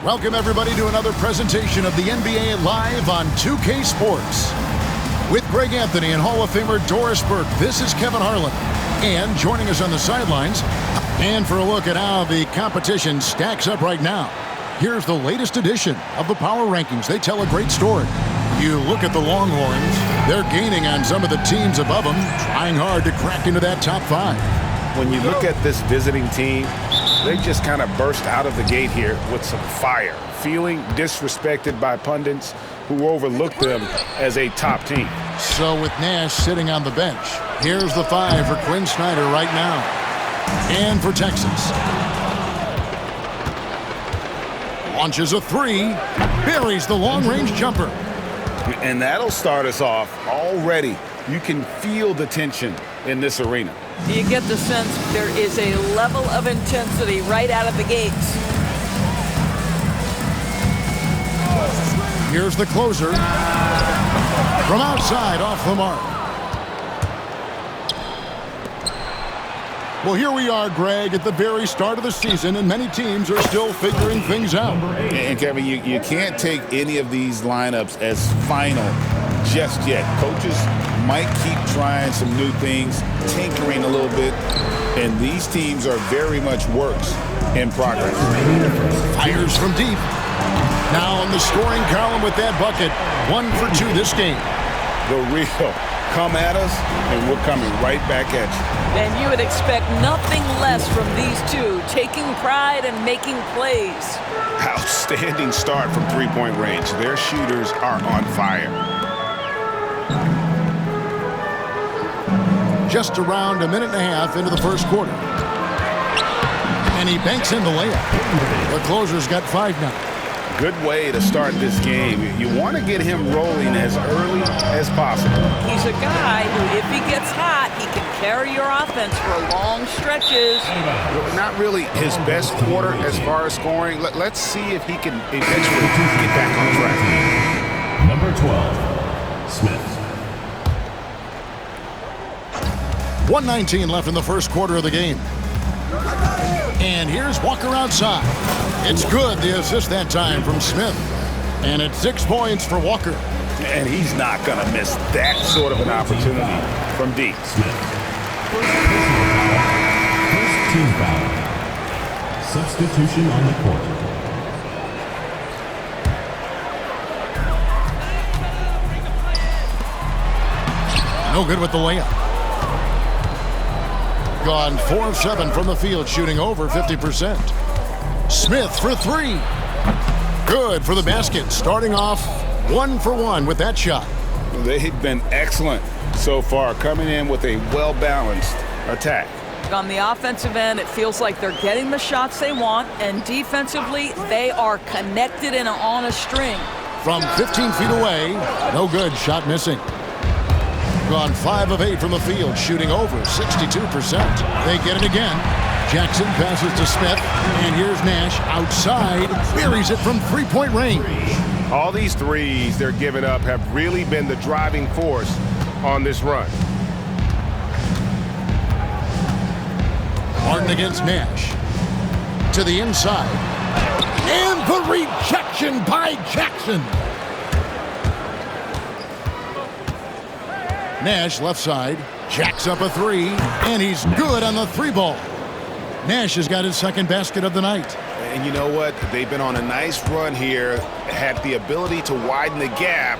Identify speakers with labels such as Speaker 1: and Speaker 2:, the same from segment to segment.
Speaker 1: Welcome, everybody, to another presentation of the NBA Live on 2K Sports. With Greg Anthony and Hall of Famer Doris Burke, this is Kevin Harlan. And joining us on the sidelines, and for a look at how the competition stacks up right now, here's the latest edition of the Power Rankings. They tell a great story. You look at the Longhorns, they're gaining on some of the teams above them, trying hard to crack into that top five.
Speaker 2: When you look at this visiting team, they just kind of burst out of the gate here with some fire, feeling disrespected by pundits who overlooked them as a top team.
Speaker 1: So with Nash sitting on the bench, here's the five for Quinn Snyder right now. And for Texas. Launches a three, buries the long-range jumper.
Speaker 2: And that'll start us off already. You can feel the tension in this arena.
Speaker 3: You get the sense there is a level of intensity right out of the gates.
Speaker 1: Here's the closer. From outside, off the mark. Well, here we are, Greg, at the very start of the season, and many teams are still figuring things out.
Speaker 2: And Kevin, you can't take any of these lineups as final just yet. Coaches might keep trying some new things, tinkering a little bit, and these teams are very much works in progress.
Speaker 1: Fires from deep. Now in the scoring column with that bucket. 1 for 2 this game.
Speaker 2: The real come at us, and we're coming right back at you.
Speaker 3: And you would expect nothing less from these two, taking pride and making plays.
Speaker 2: Outstanding start from three-point range. Their shooters are on fire.
Speaker 1: Just around a minute and a half into the first quarter. And he banks in the layup. The closer's got 5 now.
Speaker 2: Good way to start this game. You want to get him rolling as early as possible.
Speaker 3: He's a guy who, if he gets hot, he can carry your offense for long stretches.
Speaker 2: Not really his best quarter as far as scoring. Let's see if he can eventually get back on track.
Speaker 4: Number 12, Smith.
Speaker 1: 1:19 left in the first quarter of the game. And here's Walker outside. It's good, the assist that time from Smith. And it's 6 points for Walker.
Speaker 2: And he's not going to miss that sort of an opportunity from deep.
Speaker 4: Smith. First team foul. Substitution on the court.
Speaker 1: No good with the layup. Gone 4 of 7 from the field, shooting over 50%. Smith for 3. Good for the basket. Starting off 1 for 1 with that shot.
Speaker 2: They've been excellent so far, coming in with a well-balanced attack.
Speaker 3: On the offensive end, it feels like they're getting the shots they want, and defensively, they are connected and on a string.
Speaker 1: From 15 feet away, no good, shot missing. Gone 5 of 8 from the field, shooting over 62%. They get it again. Jackson passes to Smith, and here's Nash outside, buries it from three-point range.
Speaker 2: All these threes they're giving up have really been the driving force on this run.
Speaker 1: Martin against Nash. To the inside. And the rejection by Jackson. Nash left side, jacks up a 3, and he's good on the 3-ball. Nash has got his second basket of the night.
Speaker 2: And you know what? They've been on a nice run here, had the ability to widen the gap.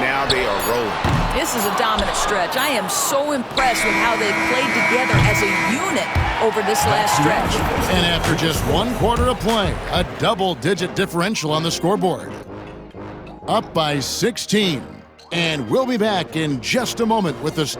Speaker 2: Now they are rolling.
Speaker 3: This is a dominant stretch. I am so impressed with how they've played together as a unit over this last stretch.
Speaker 1: And after just 1 quarter of play, a double-digit differential on the scoreboard. Up by 16. And we'll be back in just a moment with this.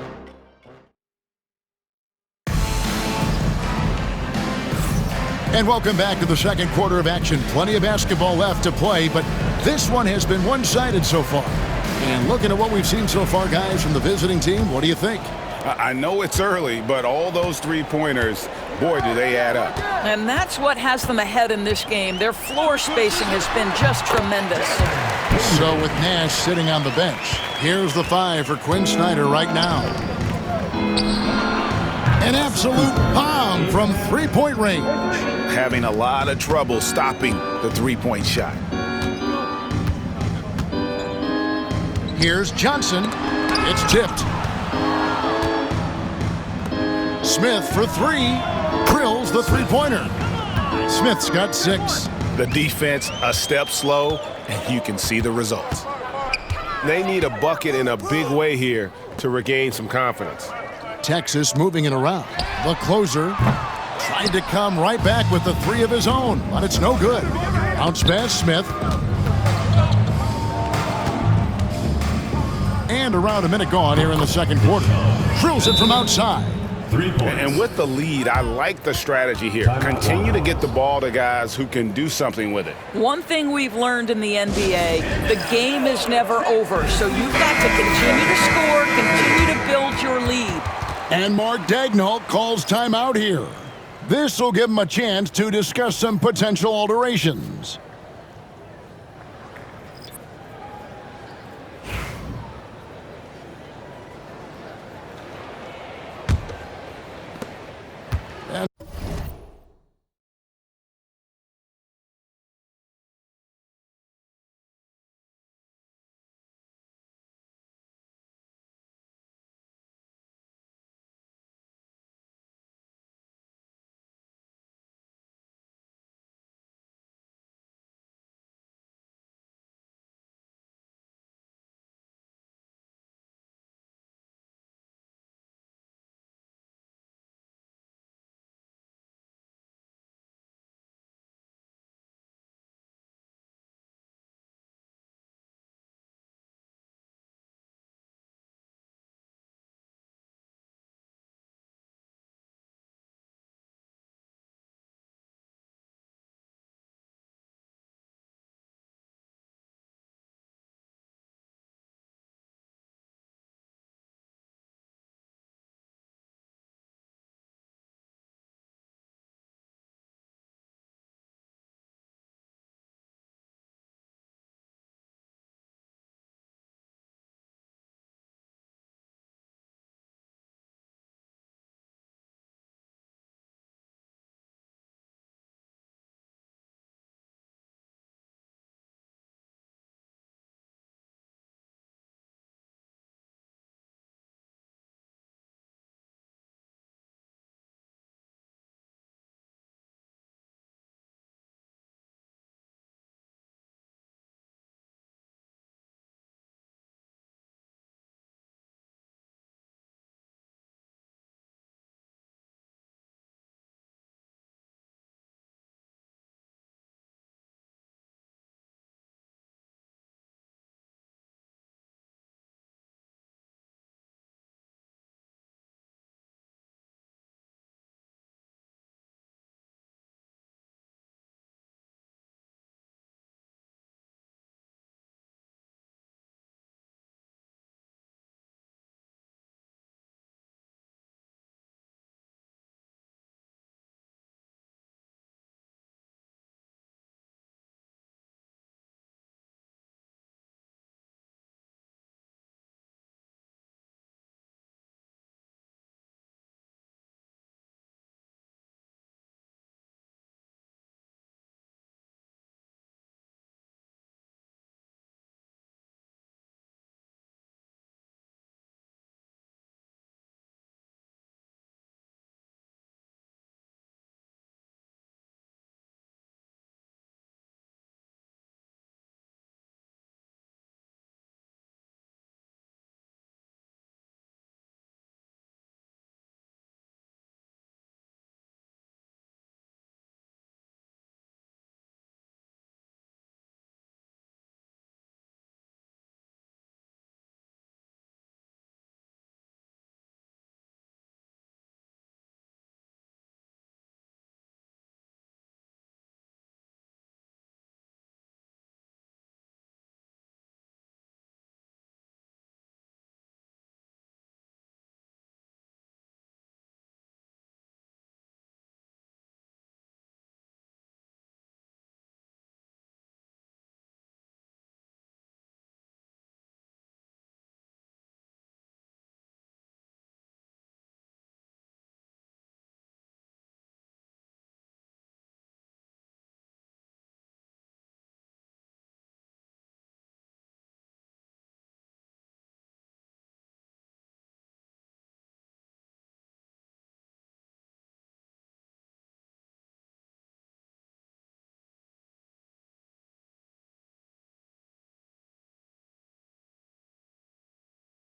Speaker 1: And welcome back to the second quarter of action. Plenty of basketball left to play, but this one has been one-sided so far. And looking at what we've seen so far, guys, from the visiting team, what do you think?
Speaker 2: I know it's early, but all those three-pointers, boy, do they add up.
Speaker 3: And that's what has them ahead in this game. Their floor spacing has been just tremendous.
Speaker 1: So with Nash sitting on the bench, here's the 5 for Quinn Snyder right now. An absolute pound Young from three-point range.
Speaker 2: Having a lot of trouble stopping the three-point shot.
Speaker 1: Here's Johnson. It's tipped. Smith for three. Drills the three-pointer. Smith's got 6.
Speaker 5: The defense a step slow, and you can see the results. They need a bucket in a big way here to regain some confidence.
Speaker 1: Texas moving it around. The closer tried to come right back with the 3 of his own, but it's no good. Bounce pass, Smith. And around a minute gone here in the second quarter. Drills it from outside.
Speaker 4: 3 points.
Speaker 5: And with the lead, I like the strategy here. Continue to get the ball to guys who can do something with it.
Speaker 3: One thing we've learned in the NBA, the game is never over, so you've got to continue to score, continue to build your lead.
Speaker 1: And Mark Daigneault calls timeout here. This will give him a chance to discuss some potential alterations.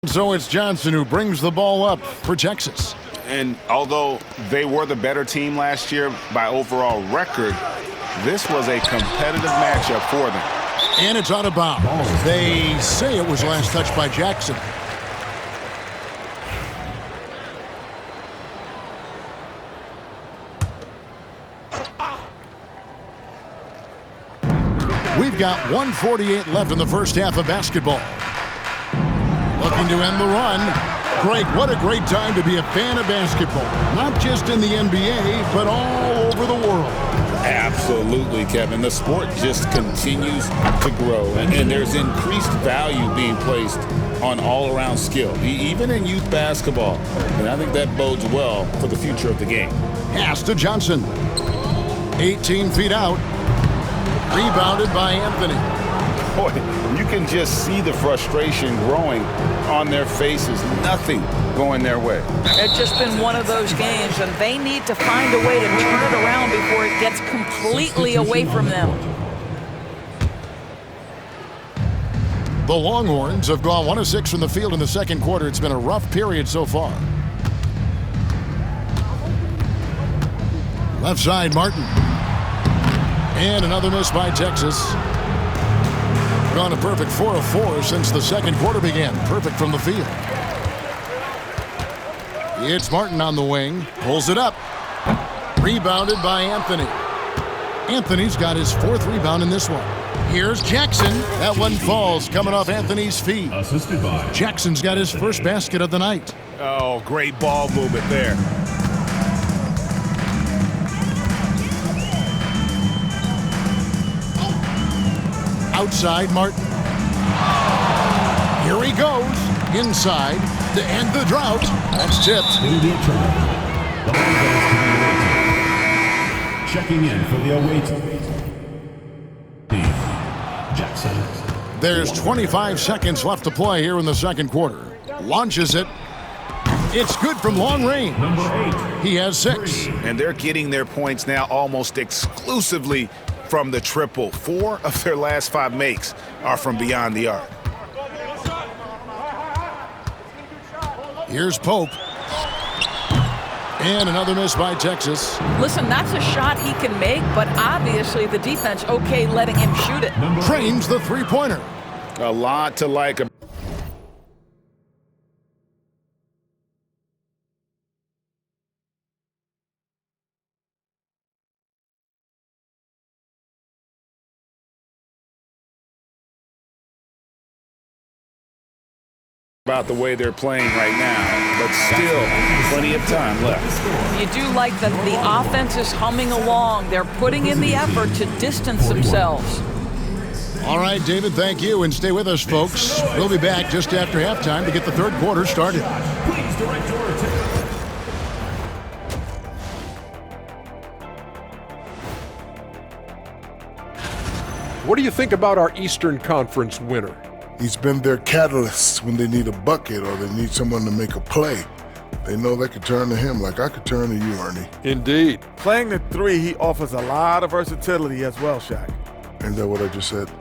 Speaker 1: So it's Johnson who brings the ball up for Texas.
Speaker 2: And although they were the better team last year by overall record, this was a competitive matchup for them.
Speaker 1: And it's out of bounds. They say it was last touched by Jackson. We've got 1:48 left in the first half of basketball. Looking to end the run. Greg, what a great time to be a fan of basketball. Not just in the NBA, but all over the world.
Speaker 2: Absolutely, Kevin. The sport just continues to grow, and there's increased value being placed on all-around skill, even in youth basketball. And I think that bodes well for the future of the game.
Speaker 1: Pass to Johnson. 18 feet out. Rebounded by Anthony.
Speaker 2: Boy, you can just see the frustration growing on their faces. Nothing going their way.
Speaker 3: It's just been one of those games, and they need to find a way to turn it around before it gets completely away from them.
Speaker 1: The Longhorns have gone 1 of 6 from the field in the second quarter. It's been a rough period so far. Left side, Martin. And another miss by Texas. Gone a perfect 4 of 4 since the second quarter began. Perfect from the field. It's Martin on the wing. Pulls it up. Rebounded by Anthony. Anthony's got his 4th rebound in this one. Here's Jackson. That one falls coming off Anthony's feet.
Speaker 4: Assisted by
Speaker 1: Jackson's got his first basket of the night.
Speaker 5: Oh, great ball movement there.
Speaker 1: Outside, Martin. Here he goes. Inside to end the drought. That's tipped.
Speaker 4: in the trial. The ball goes to the away team. Checking in for the away team, Jackson.
Speaker 1: There's 25 seconds left to play here in the second quarter. Launches it. It's good from long range.
Speaker 4: Number 8.
Speaker 1: He has 6.
Speaker 2: And they're getting their points now almost exclusively from the triple. 4 of their last 5 makes are from beyond the arc.
Speaker 1: Here's Pope. And another miss by Texas.
Speaker 3: Listen, that's a shot he can make, but obviously the defense okay letting him shoot it.
Speaker 1: Trains the three-pointer.
Speaker 2: A lot to like about the way they're playing right now, but still plenty of time left.
Speaker 3: You do like that the offense is humming along. They're putting in the effort to distance themselves.
Speaker 1: All right, David, thank you, and stay with us, folks. We'll be back just after halftime to get the third quarter started.
Speaker 4: Please direct your attention.
Speaker 6: What do you think about our Eastern Conference winner?
Speaker 7: He's been their catalyst when they need a bucket or they need someone to make a play. They know they can turn to him like I could turn to you, Ernie.
Speaker 6: Indeed.
Speaker 8: Playing the 3, he offers a lot of versatility as well, Shaq.
Speaker 7: Ain't that what I just said?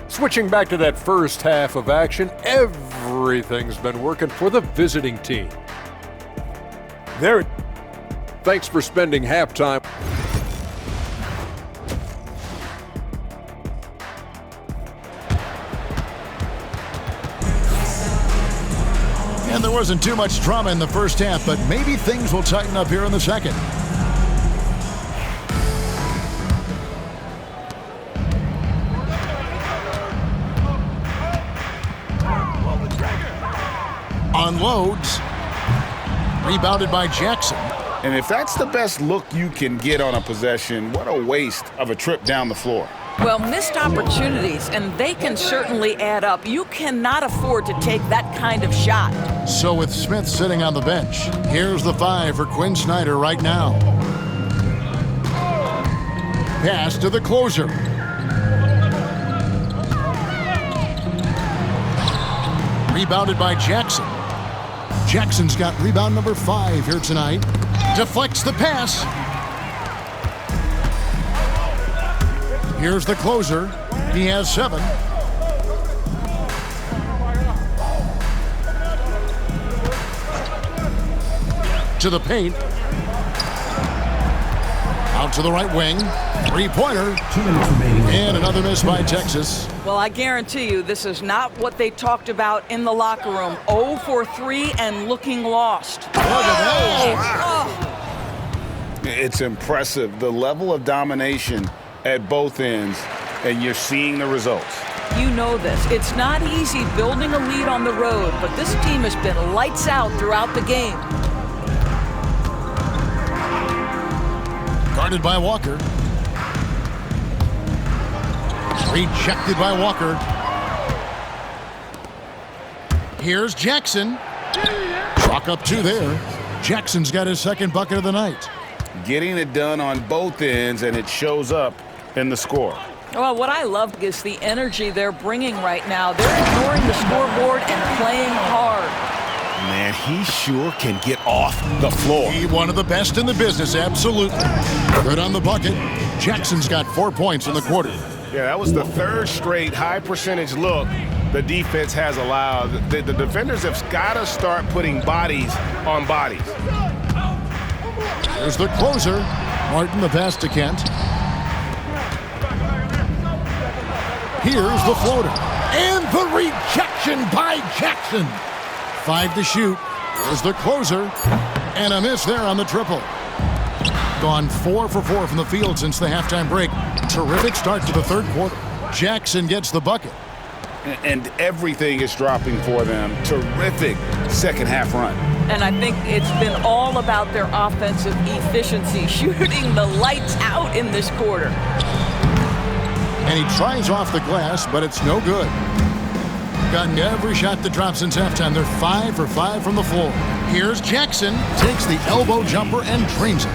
Speaker 6: Switching back to that first half of action, everything's been working for the visiting team.
Speaker 8: There.
Speaker 6: Thanks for spending halftime.
Speaker 1: And there wasn't too much drama in the first half, but maybe things will tighten up here in the second. Unloads. Rebounded by Jackson.
Speaker 2: And if that's the best look you can get on a possession, what a waste of a trip down the floor.
Speaker 3: Well, missed opportunities, and they can certainly add up. You cannot afford to take that kind of shot.
Speaker 1: So with Smith sitting on the bench, here's the 5 for Quinn Snyder right now. Pass to the closer. Rebounded by Jackson. Jackson's got rebound number 5 here tonight. Deflects the pass. Here's the closer. He has 7. to the paint. Out to the right wing. Three-pointer.
Speaker 4: 2 minutes remaining.
Speaker 1: And another miss by Texas.
Speaker 3: Well, I guarantee you this is not what they talked about in the locker room. 0 for 3 and looking lost.
Speaker 1: Look at that.
Speaker 2: It's impressive, the level of domination at both ends, and you're seeing the results.
Speaker 3: You know this. It's not easy building a lead on the road, but this team has been lights out throughout the game.
Speaker 1: Guarded by Walker. Rejected by Walker. Here's Jackson. Chalk up 2 there. Jackson's got his second bucket of the night.
Speaker 2: Getting it done on both ends, and it shows up in the score.
Speaker 3: Well, what I love is the energy they're bringing right now. They're ignoring the scoreboard and playing hard.
Speaker 5: Man, he sure can get off the floor.
Speaker 1: He one of the best in the business, absolutely. Good on the bucket. Jackson's got 4 points in the quarter.
Speaker 5: Yeah, that was the third straight high-percentage look the defense has allowed. The defenders have got to start putting bodies on bodies.
Speaker 1: There's the closer. Martin, the pass to Kent. Here's the floater. And the rejection by Jackson. 5 to shoot. There's the closer. And a miss there on the triple. Gone 4 for 4 from the field since the halftime break. Terrific start to the third quarter. Jackson gets the bucket.
Speaker 2: And everything is dropping for them. Terrific second half run.
Speaker 3: And I think it's been all about their offensive efficiency, shooting the lights out in this quarter.
Speaker 1: And he tries off the glass, but it's no good. Gotten every shot that dropped since halftime. They're 5 for 5 from the floor. Here's Jackson. Takes the elbow jumper and drains it.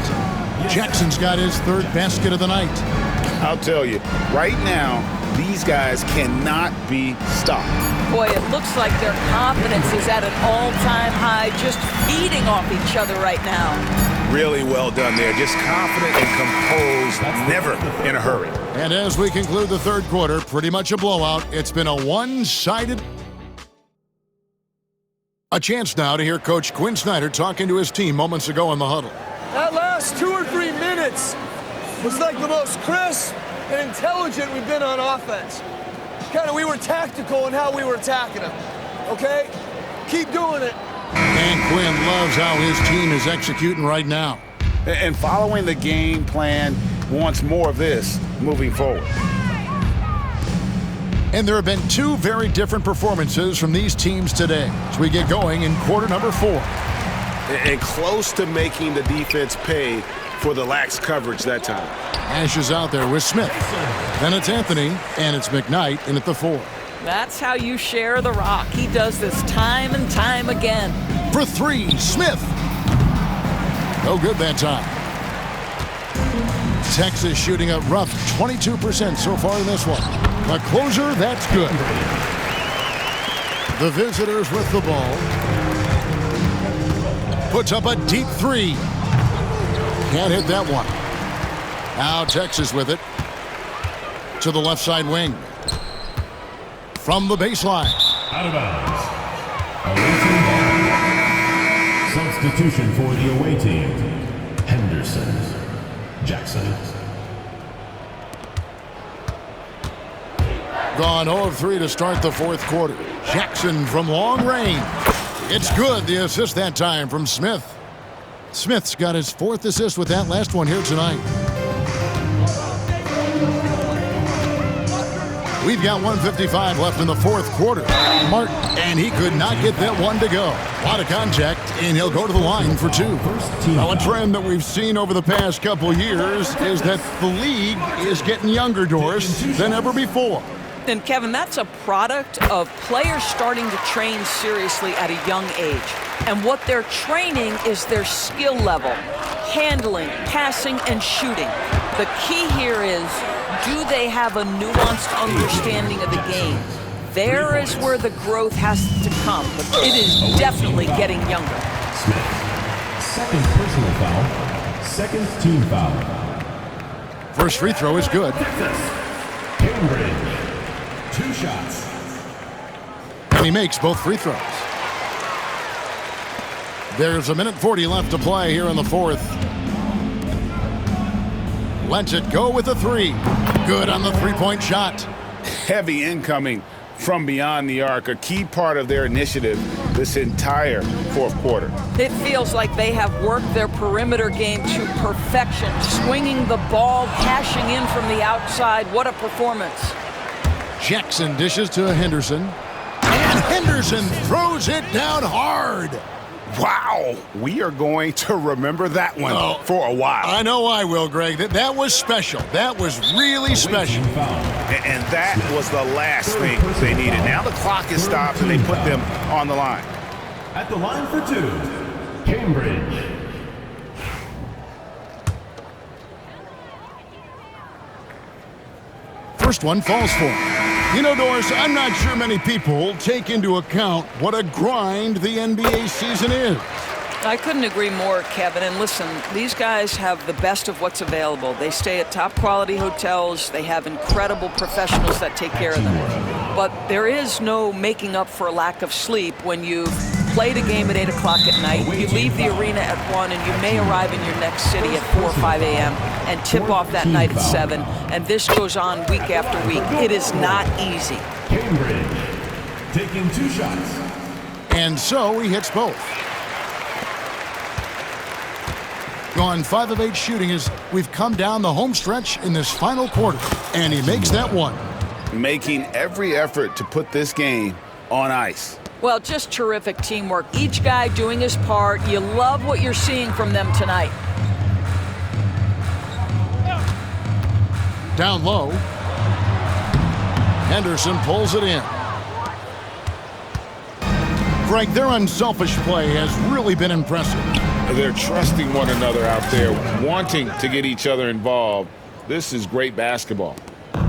Speaker 1: Jackson's got his third basket of the night.
Speaker 2: I'll tell you, right now, these guys cannot be stopped.
Speaker 3: Boy, it looks like their confidence is at an all-time high, just feeding off each other right now.
Speaker 5: Really well done there. Just confident and composed, never in a hurry.
Speaker 1: And as we conclude the third quarter, pretty much a blowout. It's been a one-sided. A chance now to hear Coach Quinn Snyder talking to his team moments ago in the huddle.
Speaker 9: That last 2 or 3 minutes was like the most crisp and intelligent we've been on offense. We were tactical in how we were attacking them, okay? Keep doing it.
Speaker 1: And Quinn loves how his team is executing right now.
Speaker 2: And following the game plan wants more of this moving forward.
Speaker 1: And there have been 2 very different performances from these teams today as we get going in quarter number 4.
Speaker 5: And close to making the defense pay for the lax coverage that time.
Speaker 1: Nash is out there with Smith. Then it's Anthony, and it's McKnight in at the 4.
Speaker 3: That's how you share the rock. He does this time and time again.
Speaker 1: For 3, Smith. No good that time. Texas shooting a rough 22% so far in this one. The closer, that's good. The visitors with the ball. Puts up a deep 3. Can't hit that one. Now Texas with it. To the left side wing. From the baseline.
Speaker 4: Out of bounds. Away team ball. Substitution for the away team. Henderson. Jackson.
Speaker 1: Gone 0 of 3 to start the fourth quarter. Jackson from long range. It's good. The assist that time from Smith. Smith's got his 4th assist with that last one here tonight. We've got 1:55 left in the fourth quarter. Martin, and he could not get that one to go. A lot of contact, and he'll go to the line for 2. Now, a trend that we've seen over the past couple years is that the league is getting younger, Doris, than ever before.
Speaker 3: And Kevin, that's a product of players starting to train seriously at a young age. And what they're training is their skill level, handling, passing, and shooting. The key here is, do they have a nuanced understanding of the game? There is where the growth has to come, but it is definitely getting younger.
Speaker 4: Smith. Second personal foul. Second team foul.
Speaker 1: First free throw is good.
Speaker 4: Cambridge. 2 shots.
Speaker 1: And he makes both free throws. There's 1:40 left to play here in the fourth. Lets it go with a three. Good on the three-point shot.
Speaker 2: Heavy incoming from beyond the arc, a key part of their initiative this entire fourth quarter.
Speaker 3: It feels like they have worked their perimeter game to perfection, swinging the ball, cashing in from the outside. What a performance.
Speaker 1: Jackson dishes to Henderson. And Henderson throws it down hard.
Speaker 5: Wow, we are going to remember that one for a while.
Speaker 1: I know I will, Greg. That was special. That was really special.
Speaker 2: And that was the last thing they needed. Now the clock is stopped and they put them on the line.
Speaker 4: At the line for two, Cambridge.
Speaker 1: First one falls for him. You know, Doris, I'm not sure many people take into account what a grind the NBA season is.
Speaker 3: I couldn't agree more, Kevin. And listen, these guys have the best of what's available. They stay at top quality hotels. They have incredible professionals that take care of them. But there is no making up for a lack of sleep when you've played a game at 8 o'clock at night. You leave the arena at 1, and you may arrive in your next city at 4 or 5 a.m. and tip off that night at 7. And this goes on week after week. It is not easy.
Speaker 4: Cambridge taking 2 shots.
Speaker 1: And so he hits both. Gone 5 of 8 shooting as we've come down the home stretch in this final quarter. And he makes that one.
Speaker 2: Making every effort to put this game on ice.
Speaker 3: Well, just terrific teamwork. Each guy doing his part. You love what you're seeing from them tonight.
Speaker 1: Down low. Henderson pulls it in. Greg, their unselfish play has really been impressive.
Speaker 2: They're trusting one another out there, wanting to get each other involved. This is great basketball.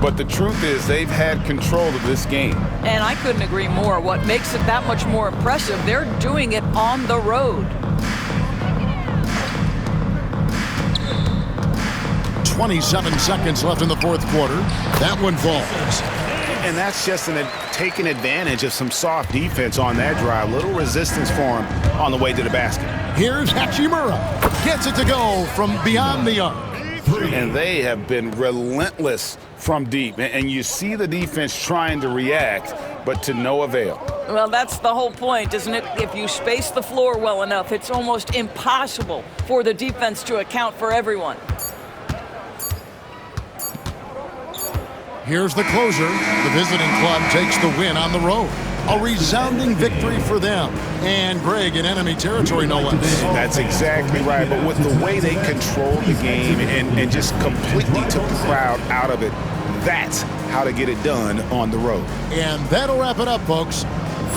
Speaker 2: But the truth is they've had control of this game.
Speaker 3: And I couldn't agree more. What makes it that much more impressive, they're doing it on the road.
Speaker 1: 27 seconds left in the fourth quarter. That one falls.
Speaker 5: And that's just taking advantage of some soft defense on that drive. Little resistance for him on the way to the basket.
Speaker 1: Here's Hachimura. Gets it to go from beyond the arc.
Speaker 2: And they have been relentless from deep. And you see the defense trying to react, but to no avail.
Speaker 3: Well, that's the whole point, isn't it? If you space the floor well enough, it's almost impossible for the defense to account for everyone.
Speaker 1: Here's the closer. The visiting club takes the win on the road. A resounding victory for them. And Greg in enemy territory, no less.
Speaker 2: That's exactly right. But with the way they controlled the game and just completely took the crowd out of it, that's how to get it done on the road.
Speaker 1: And that'll wrap it up, folks.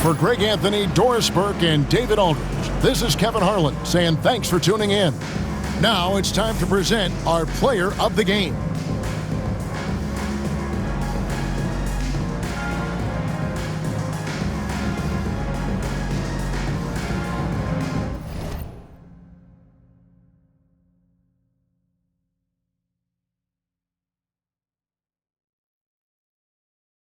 Speaker 1: For Greg Anthony, Doris Burke, and David Aldridge, this is Kevin Harlan saying thanks for tuning in. Now it's time to present our player of the game.